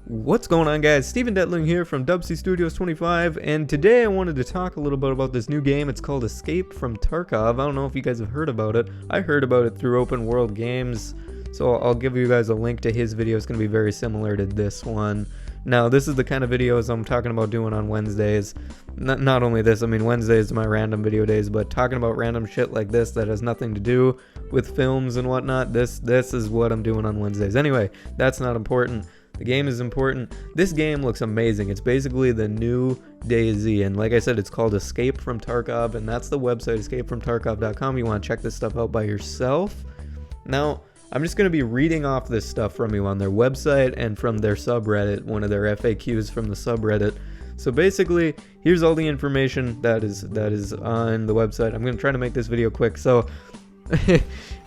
What's going on, guys? Steven Detling here from Dubsy Studios 25, and today I wanted to talk a little bit about this new game. It's called Escape from Tarkov. I don't know if you guys have heard about it. I heard about it through Open World Games, so I'll give you guys a link to his video. It's going to be very similar to this one. Now, this is the kind of videos I'm talking about doing on Wednesdays. Not only this, I mean, Wednesdays is my random video days, but talking about random shit like this that has nothing to do with films and whatnot, this is what I'm doing on Wednesdays. Anyway, that's not important. The game is important. This game looks amazing. It's basically the new DayZ, and like I said, it's called Escape from Tarkov, and that's the website, escapefromtarkov.com. You want to check this stuff out by yourself. Now, I'm just going to be reading off this stuff from you on their website and from their subreddit, one of their FAQs from the subreddit. So basically, here's all the information that is on the website. I'm going to try to make this video quick. So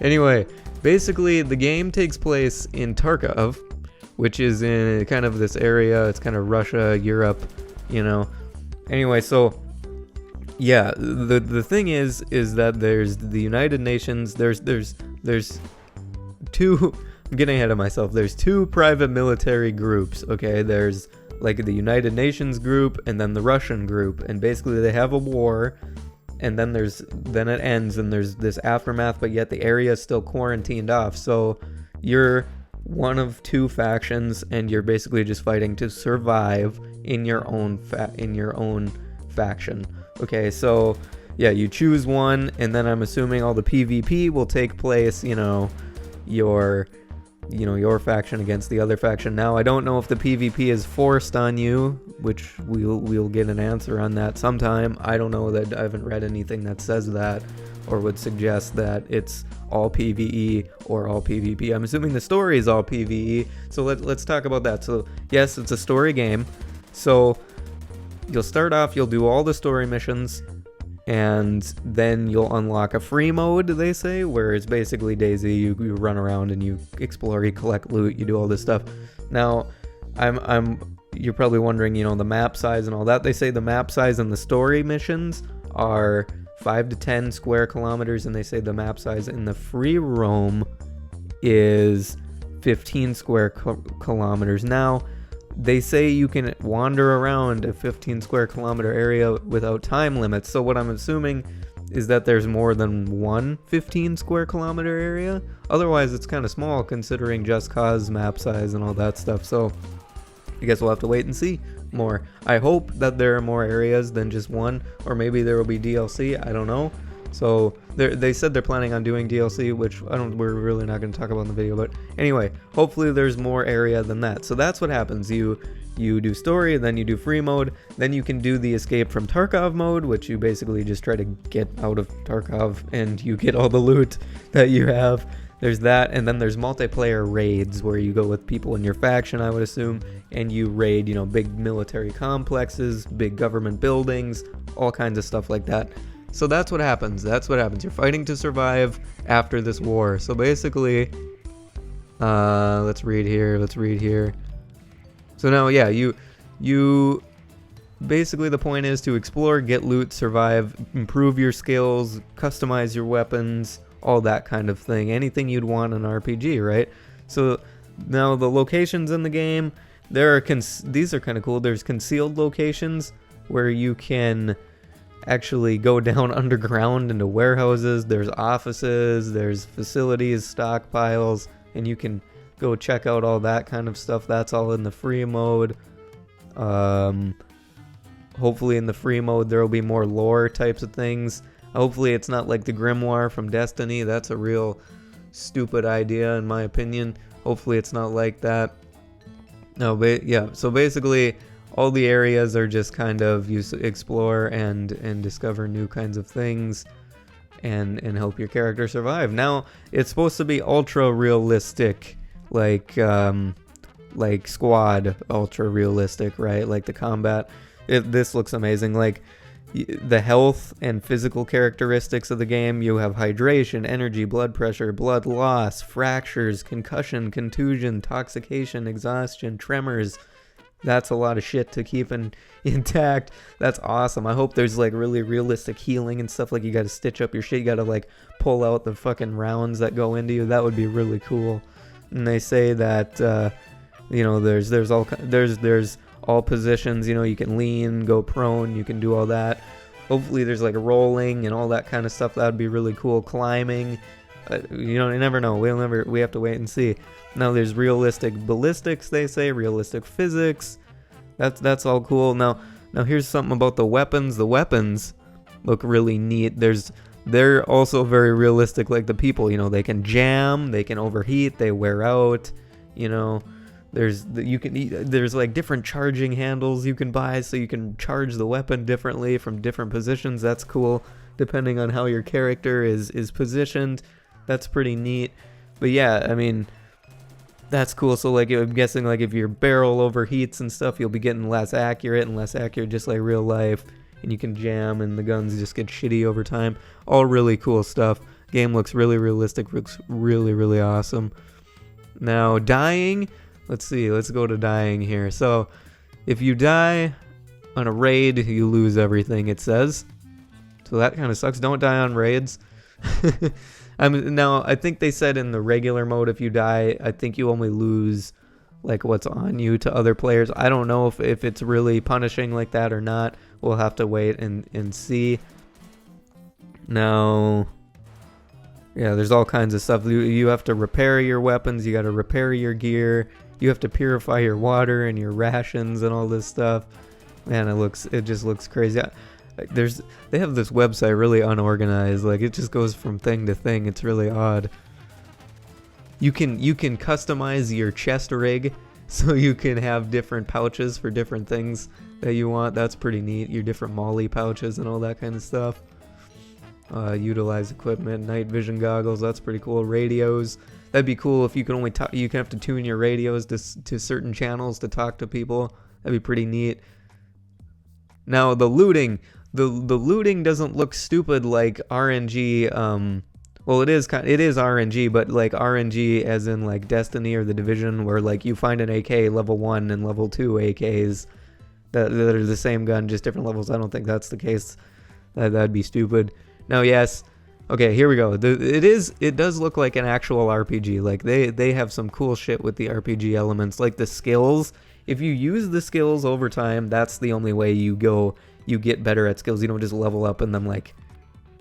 anyway, basically the game takes place in Tarkov, which is in kind of this area. It's kind of Russia, Europe, you know. Anyway, so yeah, the thing is that there's the United Nations. There's two. I'm getting ahead of myself. There's two private military groups. Okay, there's like the United Nations group and then the Russian group, and basically they have a war, and then it ends and there's this aftermath, but yet the area is still quarantined off. So you're one of two factions, and you're basically just fighting to survive in your own faction. Okay, so yeah, you choose one, and then I'm assuming all the PvP will take place, your faction against the other faction. Now, I don't know if the PvP is forced on you, which we'll get an answer on that sometime. I don't know, that I haven't read anything that says that or would suggest that it's all PvE or all PvP. I'm assuming the story is all PvE, so let's talk about that. So yes, it's a story game. So you'll start off, you'll do all the story missions, and then you'll unlock a free mode, they say, where it's basically DayZ. You run around and you explore, you collect loot, you do all this stuff. Now, you're probably wondering, the map size and all that. They say the map size and the story missions are 5 to 10 square kilometers, and they say the map size in the free roam is 15 square kilometers. Now, they say you can wander around a 15 square kilometer area without time limits. So what I'm assuming is that there's more than one 15 square kilometer area. Otherwise, it's kind of small considering Just Cause map size and all that stuff. So I guess we'll have to wait and see more. I hope that there are more areas than just one, or maybe there will be DLC. I don't know. So they said they're planning on doing DLC, which we're really not going to talk about in the video. But anyway, hopefully there's more area than that. So that's what happens. You do story, then you do free mode, then you can do the Escape from Tarkov mode, which you basically just try to get out of Tarkov and you get all the loot that you have. There's that, and then there's multiplayer raids where you go with people in your faction, I would assume, and you raid, big military complexes, big government buildings, all kinds of stuff like that. So that's what happens. You're fighting to survive after this war. So basically, let's read here. So now, yeah, you basically, the point is to explore, get loot, survive, improve your skills, customize your weapons, all that kind of thing. Anything you'd want in an RPG, right? So now the locations in the game, these are kind of cool. There's concealed locations where you can actually go down underground into warehouses. There's offices, there's facilities, stockpiles, and you can go check out all that kind of stuff. That's all in the free mode. Hopefully in the free mode there will be more lore types of things. Hopefully it's not like the Grimoire from Destiny. That's a real stupid idea in my opinion. Hopefully it's not like that. No, but yeah, so basically all the areas are just kind of you explore and discover new kinds of things and help your character survive. Now, it's supposed to be ultra realistic, like Squad ultra realistic, right? Like the combat. This looks amazing. Like the health and physical characteristics of the game, you have hydration, energy, blood pressure, blood loss, fractures, concussion, contusion, intoxication, exhaustion, tremors. That's a lot of shit to keep intact. That's awesome. I hope there's like really realistic healing and stuff. Like you got to stitch up your shit. You got to like pull out the fucking rounds that go into you. That would be really cool. And they say that You know, there's all positions. You know, you can lean, go prone, you can do all that. Hopefully there's like rolling and all that kind of stuff. That would be really cool. Climbing. You know, you never know. We have to wait and see. Now there's realistic ballistics, they say, realistic physics. That's all cool. Now here's something about the weapons. The weapons look really neat. They're also very realistic, like the people. You know, they can jam, they can overheat, they wear out. You know, there's like different charging handles you can buy, so you can charge the weapon differently from different positions. That's cool, depending on how your character is positioned. That's pretty neat. But yeah, I mean, that's cool. So like, I'm guessing like if your barrel overheats and stuff, you'll be getting less accurate, just like real life. And you can jam, and the guns just get shitty over time. All really cool stuff. Game looks really realistic. Looks really, really awesome. Now dying. Let's see. Let's go to dying here. So if you die on a raid, you lose everything, it says. So that kind of sucks. Don't die on raids. Now, I think they said in the regular mode, if you die, I think you only lose like what's on you to other players. I don't know if it's really punishing like that or not. We'll have to wait and see. Now, yeah, there's all kinds of stuff. You have to repair your weapons. You got to repair your gear. You have to purify your water and your rations and all this stuff. Man, it just looks crazy. They have this website really unorganized. Like, it just goes from thing to thing. It's really odd. You can customize your chest rig, so you can have different pouches for different things that you want. That's pretty neat. Your different molly pouches and all that kind of stuff. Utilize equipment, night vision goggles. That's pretty cool. Radios. That'd be cool if you can only talk. You can have to tune your radios to certain channels to talk to people. That'd be pretty neat. Now the looting. The looting doesn't look stupid like RNG. Well, it is RNG, but like RNG as in like Destiny or The Division, where like you find an AK level 1 and level 2 AKs that are the same gun, just different levels. I don't think that's the case. That'd be stupid. Now, yes. Okay, here we go. It does look like an actual RPG. Like they have some cool shit with the RPG elements, like the skills. If you use the skills over time, that's the only way you get better at skills. You don't just level up and then like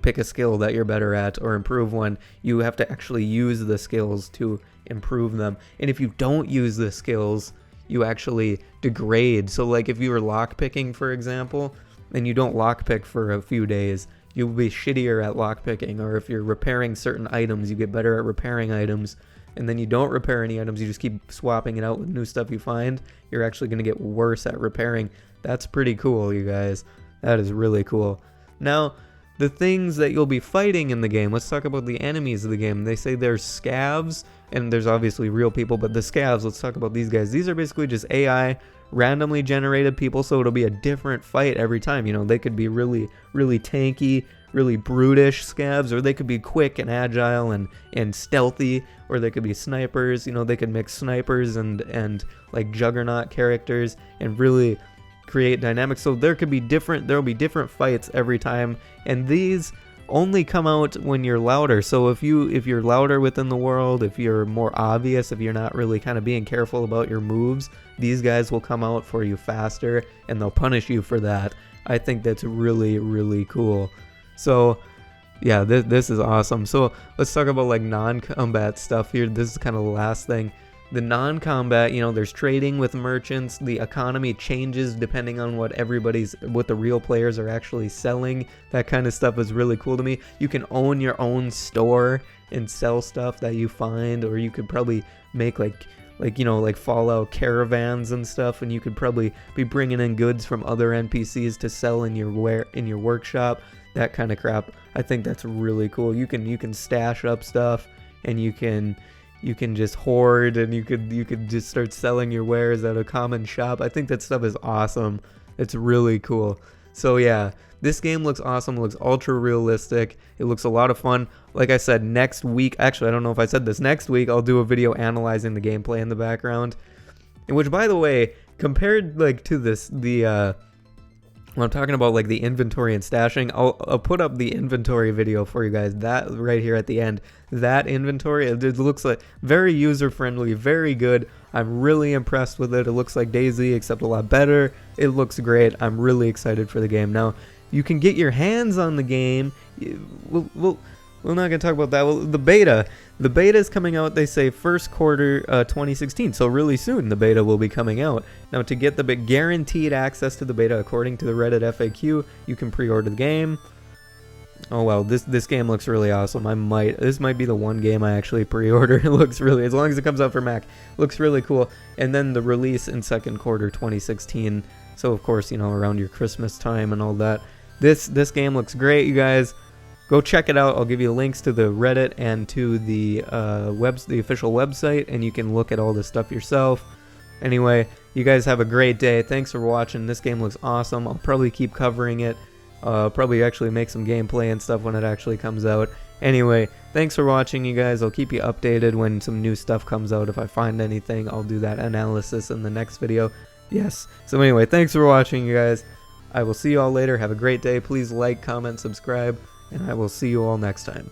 pick a skill that you're better at or improve one. You have to actually use the skills to improve them. And if you don't use the skills, you actually degrade. So like if you were lockpicking, for example, and you don't lockpick for a few days, you'll be shittier at lockpicking. Or if you're repairing certain items, you get better at repairing items. And then you don't repair any items, you just keep swapping it out with new stuff you find, you're actually going to get worse at repairing. That's pretty cool, you guys. That is really cool. Now, the things that you'll be fighting in the game, let's talk about the enemies of the game. They say there's scavs, and there's obviously real people, but the scavs, let's talk about these guys. These are basically just AI, randomly generated people, so it'll be a different fight every time. You know, they could be really, really tanky, really brutish scavs, or they could be quick and agile and stealthy, or they could be snipers. You know, they could mix snipers and like juggernaut characters and really create dynamics. So there'll be different fights every time, and these only come out when you're louder. So if you're louder within the world, if you're more obvious, if you're not really kind of being careful about your moves, these guys will come out for you faster and they'll punish you for that. I think that's really, really cool. So yeah, this is awesome. So let's talk about like non-combat stuff here. This is kind of the last thing. The non-combat, you know, there's trading with merchants. The economy changes depending on what the real players are actually selling. That kind of stuff is really cool to me. You can own your own store and sell stuff that you find, or you could probably make like Fallout caravans and stuff, and you could probably be bringing in goods from other NPCs to sell in your workshop. That kind of crap. I think that's really cool. You can stash up stuff, and you can just hoard, and you could just start selling your wares at a common shop. I think that stuff is awesome. It's really cool. So yeah, this game looks awesome. It looks ultra realistic. It looks a lot of fun. Like I said, next week, actually I don't know if I said this, next week I'll do a video analyzing the gameplay in the background. And which, by the way, compared like to when I'm talking about like the inventory and stashing, I'll put up the inventory video for you guys. That right here at the end, that inventory, it looks like very user friendly, very good. I'm really impressed with it. It looks like DayZ except a lot better. It looks great. I'm really excited for the game. Now, you can get your hands on the game. We're not going to talk about that. Well, the beta is coming out, they say, first quarter 2016. So really soon, the beta will be coming out. Now, to get the guaranteed access to the beta, according to the Reddit FAQ, you can pre-order the game. Oh, wow. This game looks really awesome. This might be the one game I actually pre-order. It looks really, as long as it comes out for Mac, looks really cool. And then the release in second quarter 2016. So, of course, you know, around your Christmas time and all that. This game looks great, you guys. Go check it out. I'll give you links to the Reddit and to the the official website, and you can look at all this stuff yourself. Anyway, you guys have a great day. Thanks for watching. This game looks awesome. I'll probably keep covering it. Probably actually make some gameplay and stuff when it actually comes out. Anyway, thanks for watching, you guys. I'll keep you updated when some new stuff comes out. If I find anything, I'll do that analysis in the next video. Yes. So anyway, thanks for watching, you guys. I will see you all later. Have a great day. Please like, comment, subscribe. And I will see you all next time.